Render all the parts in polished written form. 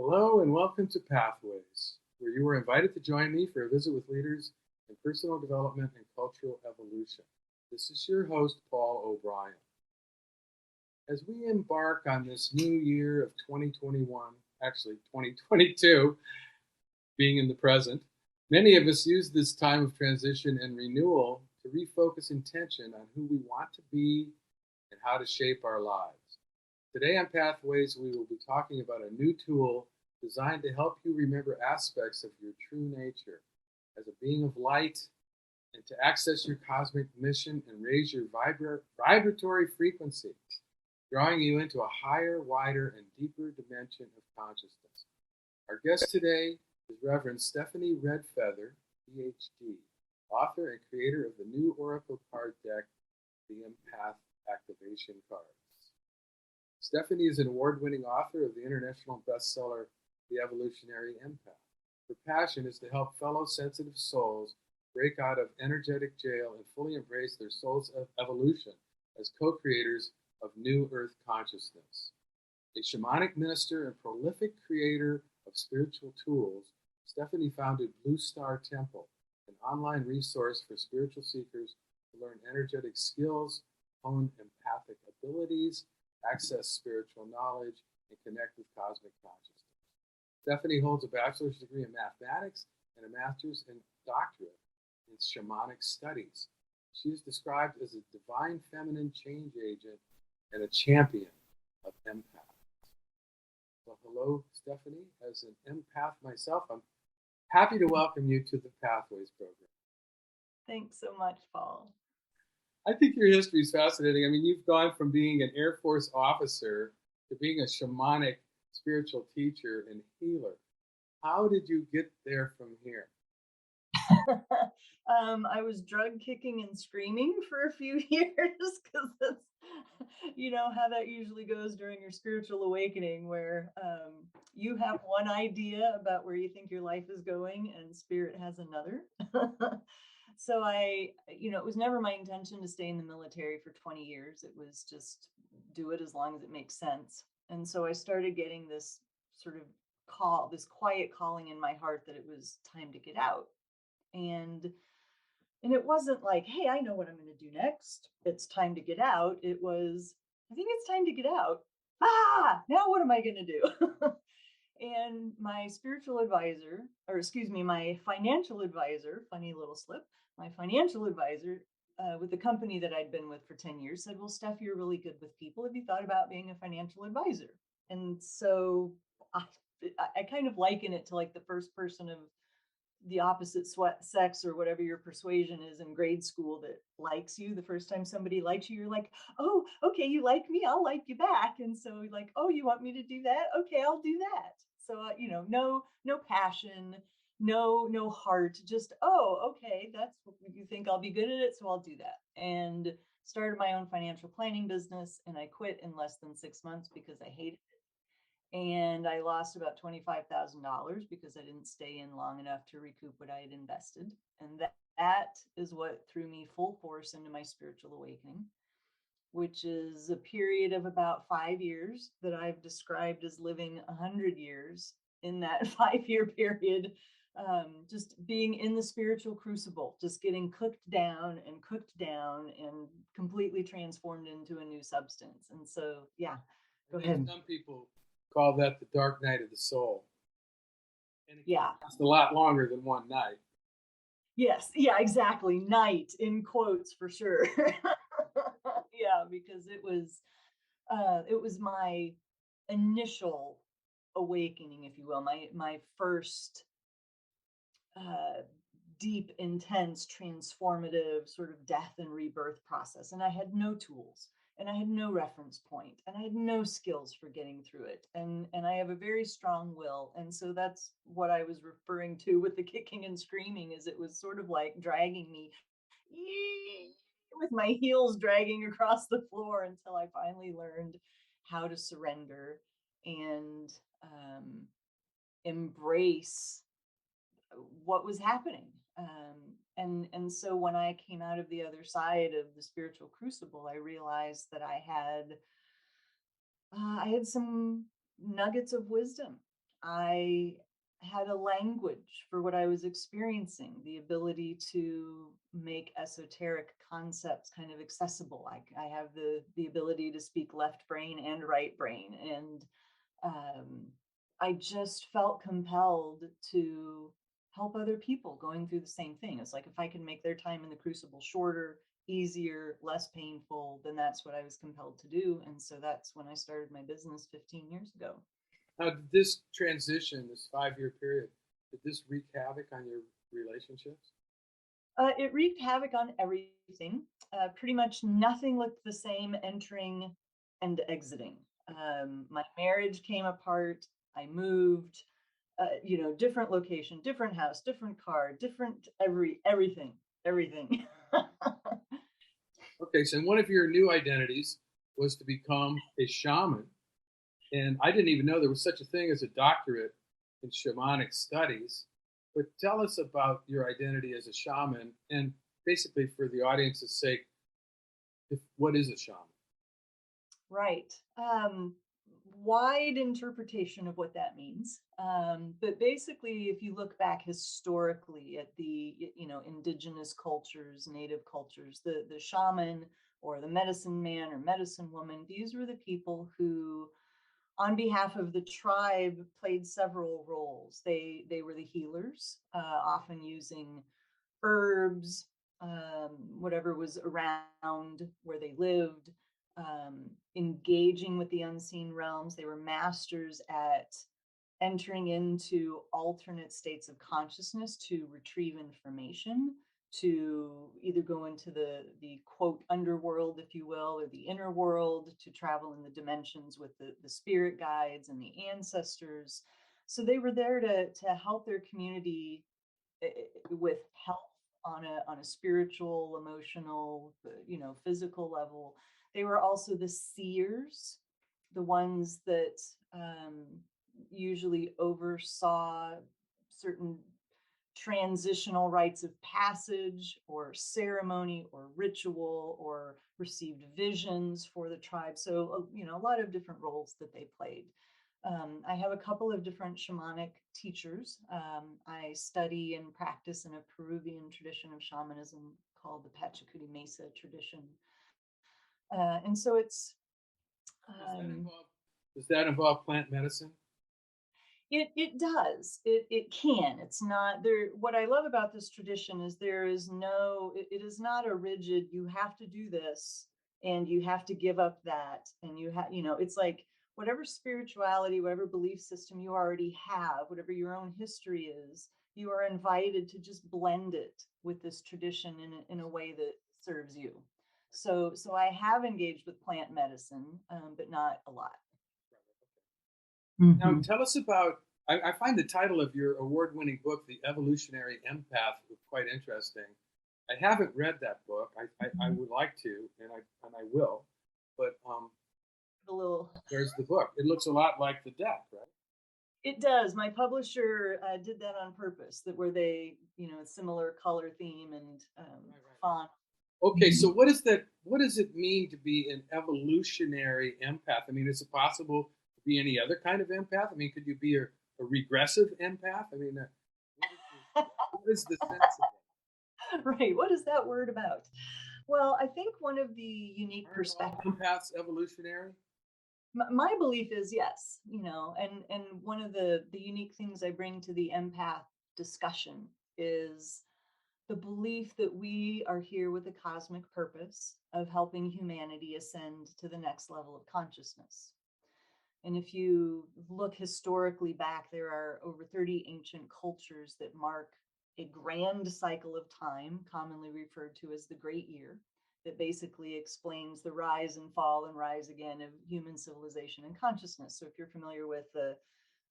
Hello and welcome to Pathways, where you are invited to join me for a visit with leaders in personal development and cultural evolution. This is your host, Paul O'Brien. As we embark on this new year of 2021, actually 2022, being in the present, many of us use this time of transition and renewal to refocus intention on who we want to be and how to shape our lives. Today on Pathways, we will be talking about a new tool designed to help you remember aspects of your true nature as a being of light and to access your cosmic mission and raise your vibratory frequency, drawing you into a higher, wider, and deeper dimension of consciousness. Our guest today is Reverend Stephanie Redfeather, PhD, author and creator of the new Oracle card deck, the Empath Activation Cards. Stephanie is an award-winning author of the international bestseller, The Evolutionary Empath. Her passion is to help fellow sensitive souls break out of energetic jail and fully embrace their soul's evolution as co-creators of New Earth consciousness. A shamanic minister and prolific creator of spiritual tools, Stephanie founded Blue Star Temple, an online resource for spiritual seekers to learn energetic skills, hone empathic abilities, access spiritual knowledge, and connect with cosmic consciousness. Stephanie holds a bachelor's degree in mathematics and a master's and doctorate in shamanic studies. She is described as a divine feminine change agent and a champion of empaths. So hello, Stephanie. As an empath myself, I'm happy to welcome you to the Pathways program. Thanks so much, Paul. I think your history is fascinating. I mean, you've gone from being an Air Force officer to being a shamanic spiritual teacher and healer. How did you get there from here? I was drug kicking and screaming for a few years because that's, how that usually goes during your spiritual awakening, where you have one idea about where you think your life is going and spirit has another. So it was never my intention to stay in the military for 20 years. It was just do it as long as it makes sense. And so I started getting this sort of this quiet calling in my heart that it was time to get out. And it wasn't like, hey, I know what I'm going to do next. It's time to get out. It was, I think it's time to get out. Now what am I going to do? And my spiritual advisor, or excuse me, my financial advisor, funny little slip, my financial advisor with the company that I'd been with for 10 years said, well, Steph, you're really good with people. Have you thought about being a financial advisor? And so I kind of liken it to like the first person of the opposite sex or whatever your persuasion is in grade school that likes you. The first time somebody likes you, you're like, oh, okay, you like me, I'll like you back. And so like, oh, you want me to do that? Okay, I'll do that. So no passion, no heart, just, oh, okay, that's what you think, I'll be good at it, so I'll do that. And started my own financial planning business, and I quit in less than 6 months because I hated it. And I lost about $25,000 because I didn't stay in long enough to recoup what I had invested. And that is what threw me full force into my spiritual awakening, which is a period of about 5 years that I've described as living 100 years in that 5 year period. Just being in the spiritual crucible, just getting cooked down and completely transformed into a new substance. And so, yeah, go ahead. Some people call that the dark night of the soul. And it Yeah. lasts a lot longer than one night. Yes. Yeah, exactly. Night in quotes for sure. Yeah, because it was my initial awakening, if you will, my first deep, intense, transformative sort of death and rebirth process. And I had no tools and I had no reference point and I had no skills for getting through it. And I have a very strong will. And so that's what I was referring to with the kicking and screaming, is it was sort of like dragging me with my heels dragging across the floor until I finally learned how to surrender and embrace what was happening. And so when I came out of the other side of the spiritual crucible, I realized that I had some nuggets of wisdom I had a language for what I was experiencing, the ability to make esoteric concepts kind of accessible. I have the ability to speak left brain and right brain, and um, I just felt compelled to help other people going through the same thing. It's like if I can make their time in the crucible shorter, easier, less painful, then that's what I was compelled to do. And so that's when I started my business 15 years ago. Now, did this transition, this 5 year period, did this wreak havoc on your relationships? It wreaked havoc on everything. Pretty much nothing looked the same entering and exiting. My marriage came apart. I moved, different location, different house, different car, different everything. Okay, so one of your new identities was to become a shaman. And I didn't even know there was such a thing as a doctorate in shamanic studies. But tell us about your identity as a shaman, and basically, for the audience's sake, what is a shaman? Right. Wide interpretation of what that means. But basically, if you look back historically at the, indigenous cultures, native cultures, the shaman or the medicine man or medicine woman, these were the people who, on behalf of the tribe, played several roles. They were the healers, often using herbs, whatever was around where they lived, engaging with the unseen realms. They were masters at entering into alternate states of consciousness to retrieve information, to either go into the quote underworld, if you will, or the inner world, to travel in the dimensions with the spirit guides and the ancestors. So they were there to help their community with health on a spiritual, emotional, physical level. They were also the seers, the ones that usually oversaw certain transitional rites of passage or ceremony or ritual, or received visions for the tribe. So a lot of different roles that they played. I have a couple of different shamanic teachers. I study and practice in a Peruvian tradition of shamanism called the Pachacuti Mesa tradition. And so it's Does that um, involve, does that involve plant medicine? it does. It can. It's not there. What I love about this tradition is there is no, it is not a rigid, you have to do this and you have to give up that. And it's like whatever spirituality, whatever belief system you already have, whatever your own history is, you are invited to just blend it with this tradition in a way that serves you. So I have engaged with plant medicine, but not a lot. Now, Mhm. tell us about. I find the title of your award winning book, The Evolutionary Empath, quite interesting. I haven't read that book. I would like to, and I will. But A little. there's the book. It looks a lot like the deck, right? It does. My publisher did that on purpose, that where they, similar color theme and Right, right. font. Okay, so what is that? What does it mean to be an evolutionary empath? I mean, is it possible to be any other kind of empath? I mean, could you be a regressive empath? I mean, what is the sense of it? Right. What is that word about? Well, I think one of the unique Aren't all perspectives, empaths evolutionary? my belief is yes, and one of the unique things I bring to the empath discussion is the belief that we are here with a cosmic purpose of helping humanity ascend to the next level of consciousness. And if you look historically back, there are over 30 ancient cultures that mark a grand cycle of time, commonly referred to as the Great Year, that basically explains the rise and fall and rise again of human civilization and consciousness. So if you're familiar with the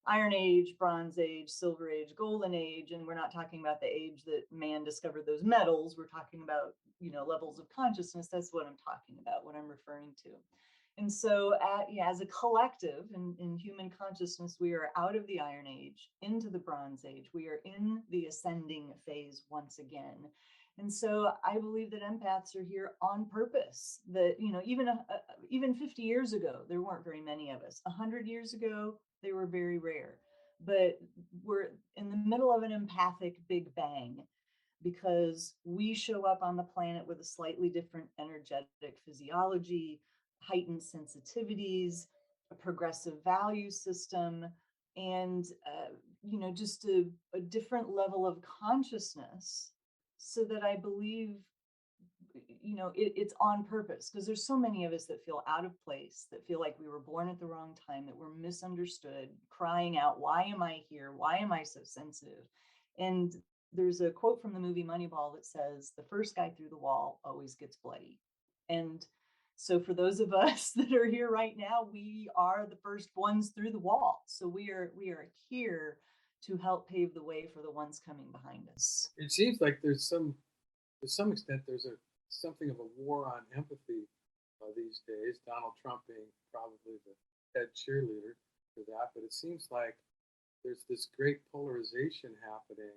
Iron Age, Bronze Age, Silver Age, Golden Age, and we're not talking about the age that man discovered those metals, we're talking about, levels of consciousness. That's what I'm talking about, what I'm referring to. And so, as a collective in human consciousness, we are out of the Iron Age into the Bronze Age. We are in the ascending phase once again. And so, I believe that empaths are here on purpose. That even 50 years ago, there weren't very many of us. 100 years ago, they were very rare. but we're in the middle of an empathic big bang because we show up on the planet with a slightly different energetic physiology, heightened sensitivities, a progressive value system, and just a different level of consciousness. So that I believe it's on purpose, because there's so many of us that feel out of place, that feel like we were born at the wrong time, that we're misunderstood, crying out, why am I here, why am I so sensitive? And there's a quote from the movie Moneyball that says, the first guy through the wall always gets bloody. And so for those of us that are here right now, we are the first ones through the wall. So we are here to help pave the way for the ones coming behind us. It seems like to some extent, there's something of a war on empathy these days. Donald Trump being probably the head cheerleader for that, but it seems like there's this great polarization happening.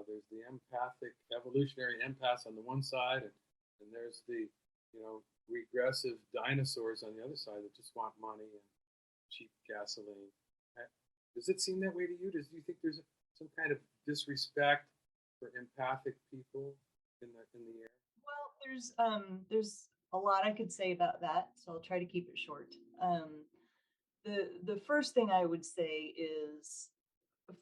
There's the empathic, evolutionary empaths on the one side, and there's the regressive dinosaurs on the other side that just want money and cheap gasoline. Does it seem that way to you? Do you think there's some kind of disrespect for empathic people in the air? Well, there's a lot I could say about that, so I'll try to keep it short. The first thing I would say is,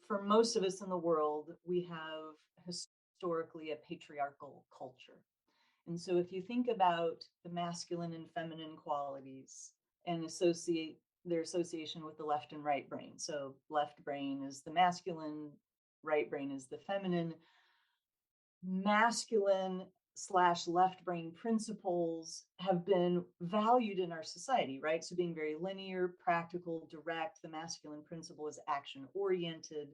for most of us in the world, we have historically a patriarchal culture. And so if you think about the masculine and feminine qualities and associate their association with the left and right brain. So left brain is the masculine, right brain is the feminine. Masculine slash left brain principles have been valued in our society, right? So being very linear, practical, direct. The masculine principle is action oriented.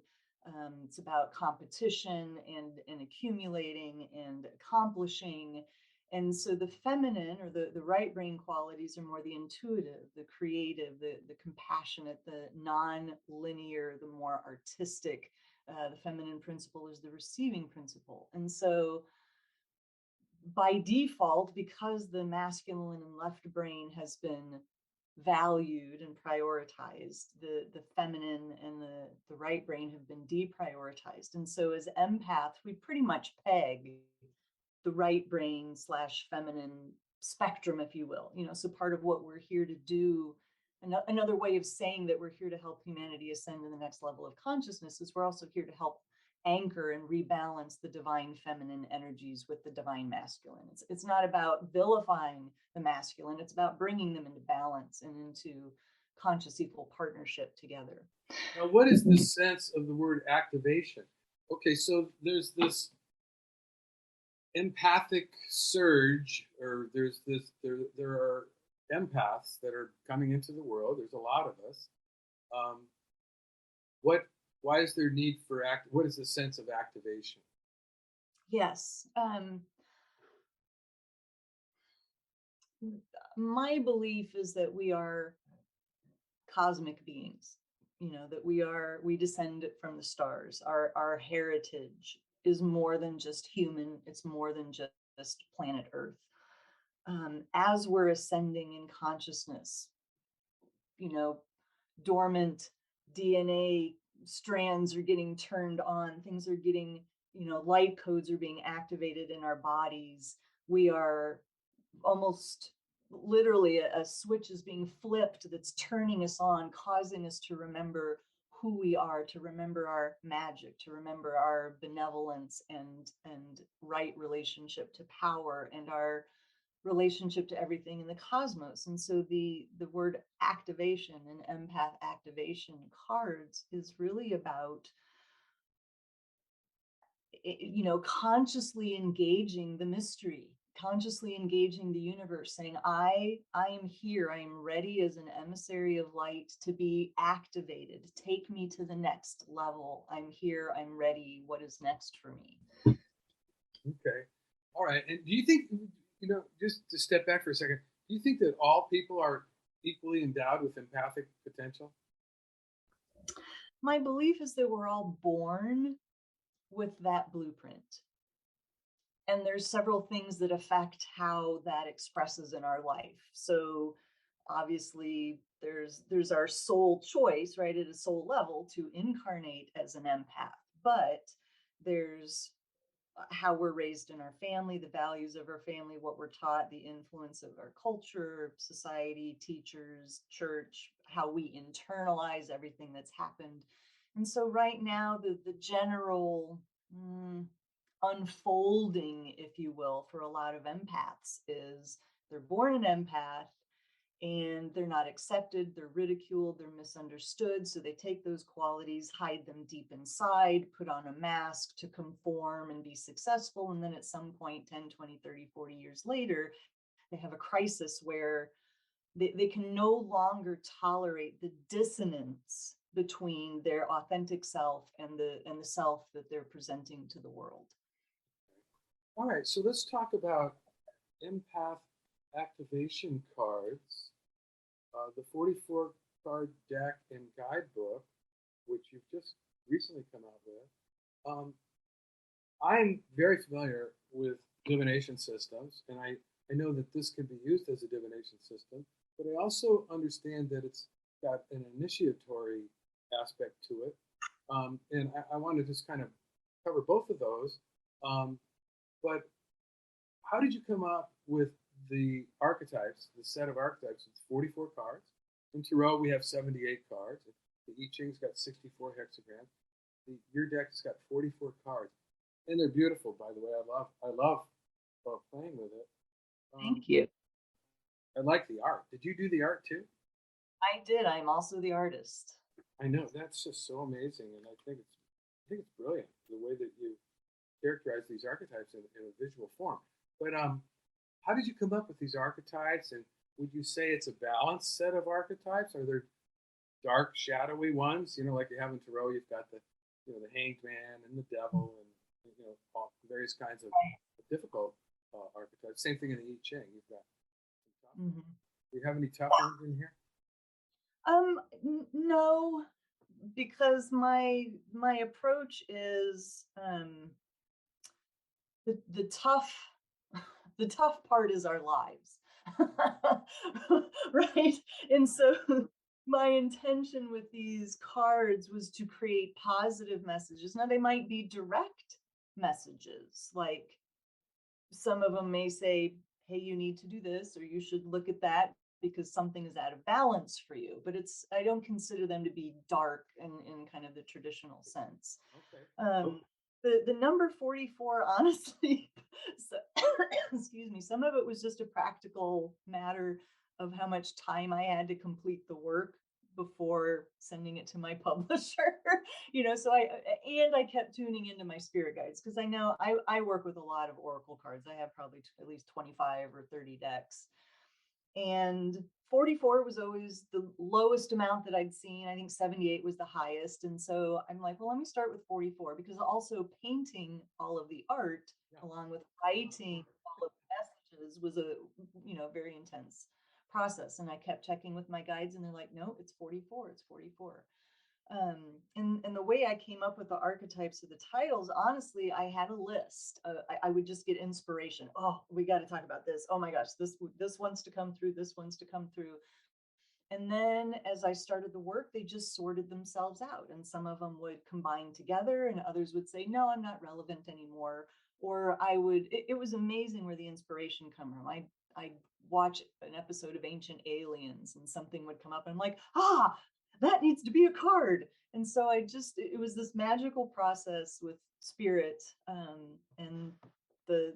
It's about competition and accumulating and accomplishing. And so the feminine, or the right brain qualities, are more the intuitive, the creative, the compassionate, the non-linear, the more artistic. The feminine principle is the receiving principle. And so by default, because the masculine and left brain has been valued and prioritized, the feminine and the right brain have been deprioritized. And so as empaths, we pretty much peg the right brain slash feminine spectrum, if you will. So part of what we're here to do, another way of saying that we're here to help humanity ascend to the next level of consciousness, is we're also here to help anchor and rebalance the divine feminine energies with the divine masculine. It's not about vilifying the masculine, it's about bringing them into balance and into conscious equal partnership together. Now, what is the sense of the word activation? Okay, so there's this empathic surge, or there are empaths that are coming into the world. There's a lot of us. Why is there need for what is the sense of activation? Yes. My belief is that we are cosmic beings, that we descend from the stars. Our heritage is more than just human, it's more than just planet Earth. As we're ascending in consciousness, dormant DNA strands are getting turned on, things are getting, light codes are being activated in our bodies. We are almost literally, a switch is being flipped that's turning us on, causing us to remember who we are, to remember our magic, to remember our benevolence and right relationship to power, and our relationship to everything in the cosmos. And so the word activation and empath activation cards is really about consciously engaging the mystery, consciously engaging the universe, saying, I am here, I am ready as an emissary of light to be activated. Take me to the next level. I'm here, I'm ready. What is next for me? Okay. All right. And do you think, just to step back for a second, do you think that all people are equally endowed with empathic potential? My belief is that we're all born with that blueprint. And there's several things that affect how that expresses in our life. So obviously There's our soul choice, right, at a soul level to incarnate as an empath, but there's how we're raised in our family, the values of our family, what we're taught, the influence of our culture, society, teachers, church, how we internalize everything that's happened. And so right now, the general unfolding, if you will, for a lot of empaths is they're born an empath and they're not accepted, they're ridiculed, they're misunderstood. So they take those qualities, hide them deep inside, put on a mask to conform and be successful. And then at some point, 10, 20, 30, 40 years later, they have a crisis where they can no longer tolerate the dissonance between their authentic self and the self that they're presenting to the world. All right, so let's talk about Empath Activation Cards, the 44 card deck and guidebook, which you've just recently come out with. I'm very familiar with divination systems, and I know that this can be used as a divination system, but I also understand that it's got an initiatory aspect to it. And I want to just kind of cover both of those. But how did you come up with the archetypes, the set of archetypes with 44 cards? In Tarot, we have 78 cards. The I Ching's got 64 hexagrams. Your deck's got 44 cards, and they're beautiful. By the way, I love playing with it. Thank you. I like the art. Did you do the art too? I did. I'm also the artist. I know, that's just so amazing, and I think it's brilliant the way that you characterize these archetypes in a visual form. But how did you come up with these archetypes? And would you say it's a balanced set of archetypes? Are there dark, shadowy ones? You know, like you have in Tarot, you've got the the Hanged Man and the Devil, and all various kinds of difficult archetypes. Same thing in the I Ching. You've got some tough. Do you have any tough ones in here? No, because my approach is the tough the tough part is our lives. Right? And so my intention with these cards was to create positive messages. Now they might be direct messages, like some of them may say, hey, you need to do this, or you should look at that because something is out of balance for you. But I don't consider them to be dark in kind of the traditional sense. Okay. The number 44, honestly, so, excuse me, some of it was just a practical matter of how much time I had to complete the work before sending it to my publisher. So I kept tuning into my spirit guides because I know I work with a lot of oracle cards. I have probably at least 25 or 30 decks, and 44 was always the lowest amount that I'd seen. I think 78 was the highest. And so I'm like, well, let me start with 44, because also painting all of the art along with writing all of the messages was a very intense process. And I kept checking with my guides, and they're like, no, it's 44, it's 44. And the way I came up with the archetypes of the titles, honestly, I had a list. I would just get inspiration. Oh, we got to talk about this. Oh my gosh, this wants to come through. This wants to come through. And then as I started the work, they just sorted themselves out. And some of them would combine together, and others would say, no, I'm not relevant anymore. Or it was amazing where the inspiration come from. I'd watch an episode of Ancient Aliens and something would come up, and I'm like, that needs to be a card. And so it was this magical process with spirit, and the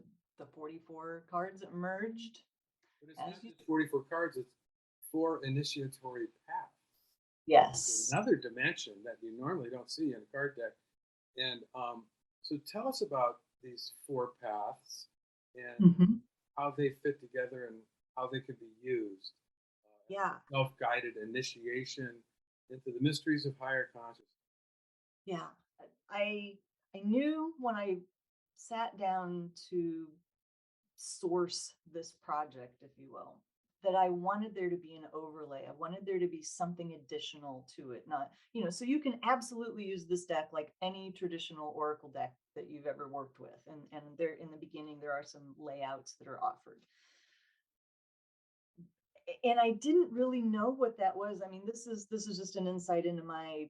44 cards emerged. But it's not just 44 cards, it's 4 initiatory paths. Yes. It's another dimension that you normally don't see in a card deck. And so tell us about these 4 paths and how they fit together and how they could be used. Self-guided initiation into the mysteries of higher consciousness. Yeah. I knew when I sat down to source this project, if you will, that I wanted there to be an overlay. I wanted there to be something additional to it. Not, so you can absolutely use this deck like any traditional oracle deck that you've ever worked with. And there in the beginning, there are some layouts that are offered. And I didn't really know what that was. I mean, this is just an insight into my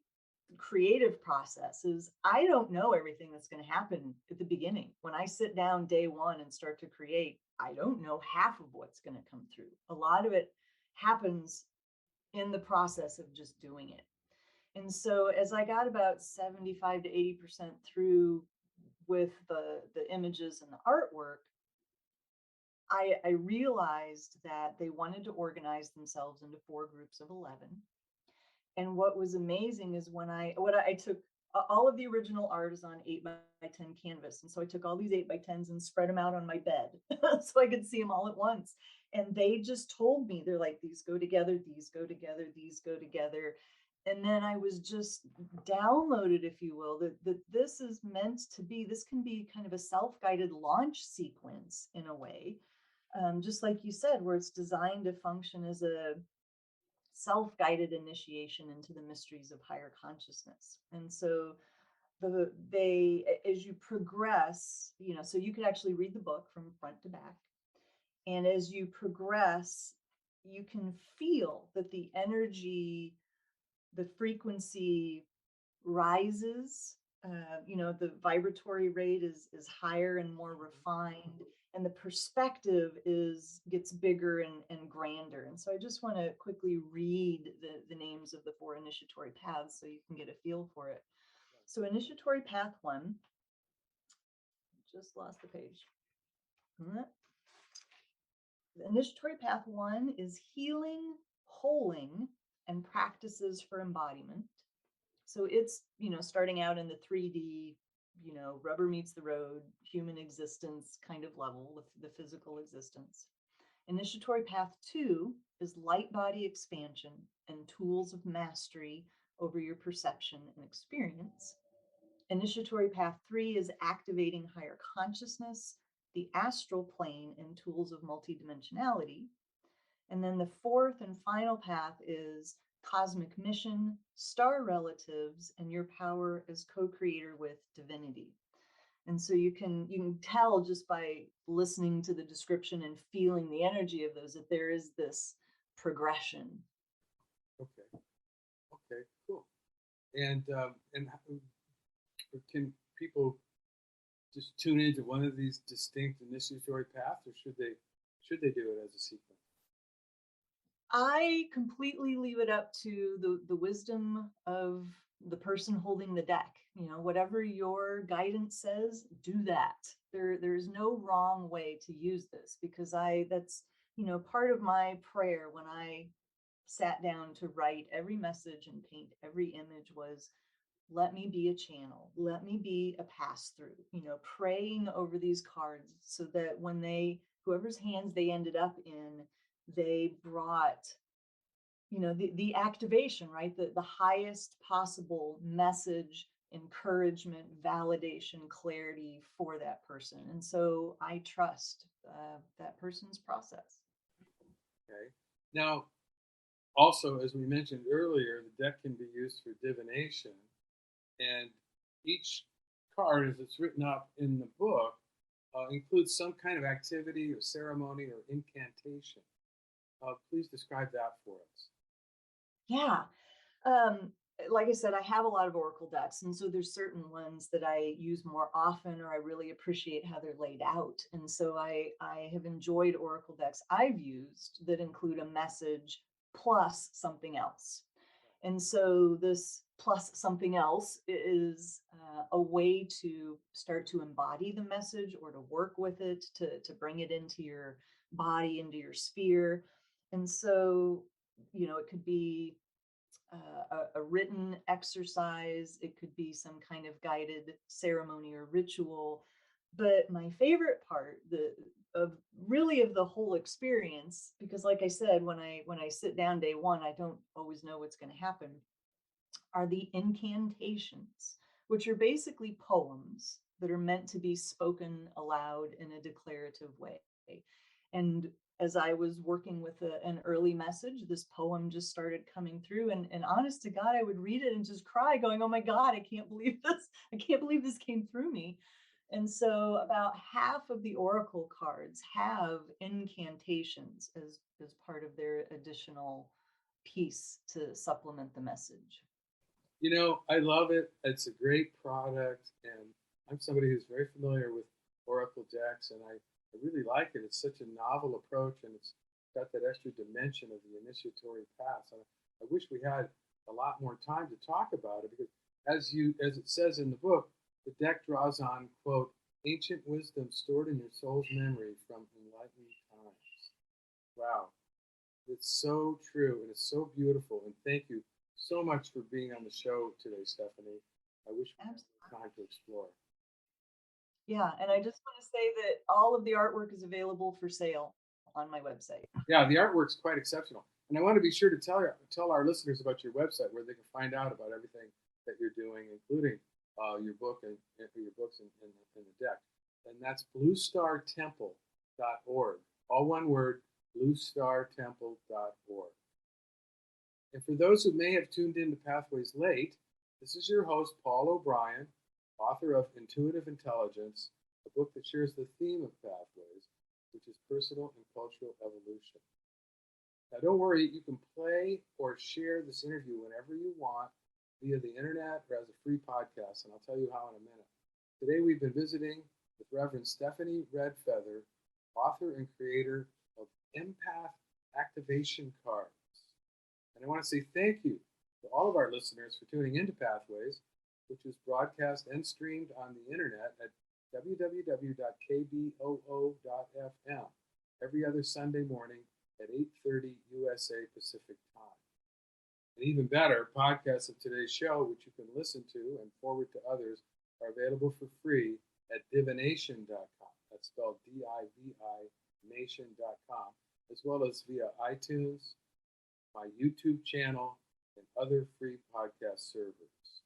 creative process. Is I don't know everything that's going to happen at the beginning. When I sit down day one and start to create, I don't know half of what's going to come through. A lot of it happens in the process of just doing it. And so as I got about 75 to 80% through with the images and the artwork, I realized that they wanted to organize themselves into 4 groups of 11. And what was amazing is when I took all of the original art is on 8 by 10 canvas. And so I took all these 8 by 10s and spread them out on my bed so I could see them all at once. And they just told me, they're like, these go together, these go together, these go together. And then I was just downloaded, if you will, that this is meant to be, this can be kind of a self-guided launch sequence in a way. Just like you said, where it's designed to function as a self-guided initiation into the mysteries of higher consciousness. And so they as you progress, so you could actually read the book from front to back. And as you progress, you can feel that the energy, the frequency rises. The vibratory rate is higher and more refined, and the perspective gets bigger and grander. And so I just want to quickly read the names of the 4 initiatory paths so you can get a feel for it. So initiatory path 1, just lost the page. The initiatory path 1 is healing, holing, and practices for embodiment. So it's, starting out in the 3D, rubber meets the road, human existence kind of level with the physical existence. Initiatory path 2 is light body expansion and tools of mastery over your perception and experience. Initiatory path 3 is activating higher consciousness, the astral plane, and tools of multidimensionality. And then the 4th and final path is cosmic mission, star relatives, and your power as co-creator with divinity. And so you can tell just by listening to the description and feeling the energy of those that there is this progression. Okay, cool. And can people just tune into one of these distinct initiatory paths, or should they do it as a sequence? I completely leave it up to the wisdom of the person holding the deck. Whatever your guidance says, do that. There's no wrong way to use this, because that's part of my prayer when I sat down to write every message and paint every image was, let me be a channel, let me be a pass through, praying over these cards so that when whoever's hands they ended up in, they brought the activation, right, the highest possible message, encouragement, validation, clarity for that person. And so I trust that person's process. Okay. Now, also, as we mentioned earlier, the deck can be used for divination, and each card, as it's written up in the book, includes some kind of activity or ceremony or incantation. Please describe that for us. Yeah. Like I said, I have a lot of oracle decks, and so there's certain ones that I use more often, or I really appreciate how they're laid out. And so I have enjoyed oracle decks I've used that include a message plus something else. And so this plus something else is a way to start to embody the message or to work with it, to bring it into your body, into your sphere. And so, it could be a written exercise, it could be some kind of guided ceremony or ritual. But my favorite part, of the whole experience, because like I said, when I sit down day one, I don't always know what's going to happen, are the incantations, which are basically poems that are meant to be spoken aloud in a declarative way. And as I was working with an early message, this poem just started coming through. And honest to God, I would read it and just cry, going, oh my God, I can't believe this. I can't believe this came through me. And so about half of the oracle cards have incantations as part of their additional piece to supplement the message. I love it. It's a great product, and I'm somebody who's very familiar with Oracle decks, and I really like it. It's such a novel approach, and it's got that extra dimension of the initiatory path. And I wish we had a lot more time to talk about it because, as it says in the book, the deck draws on quote ancient wisdom stored in your soul's memory from enlightened times. Wow, it's so true and it's so beautiful. And thank you so much for being on the show today, Stephanie. I wish we had more time to explore. Yeah, and I just want to say that all of the artwork is available for sale on my website. Yeah, the artwork's quite exceptional. And I want to be sure to tell our listeners about your website where they can find out about everything that you're doing, including your book and your books and the deck. And that's bluestartemple.org. All one word, bluestartemple.org. And for those who may have tuned in to Pathways late, this is your host, Paul O'Brien, author of Intuitive Intelligence, a book that shares the theme of Pathways, which is personal and cultural evolution. Now, don't worry, you can play or share this interview whenever you want via the internet or as a free podcast, and I'll tell you how in a minute. Today, we've been visiting with Reverend Stephanie Redfeather, author and creator of Empath Activation Cards. And I want to say thank you to all of our listeners for tuning into Pathways, which is broadcast and streamed on the internet at www.kboo.fm every other Sunday morning at 8:30 USA Pacific Time. And even better, podcasts of today's show, which you can listen to and forward to others, are available for free at divination.com. That's spelled D-I-V-I nation.com, as well as via iTunes, my YouTube channel, and other free podcast servers.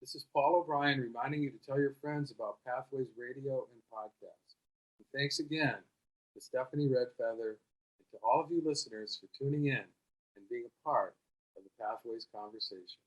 This is Paul O'Brien reminding you to tell your friends about Pathways Radio and podcasts. And thanks again to Stephanie Redfeather and to all of you listeners for tuning in and being a part of the Pathways conversation.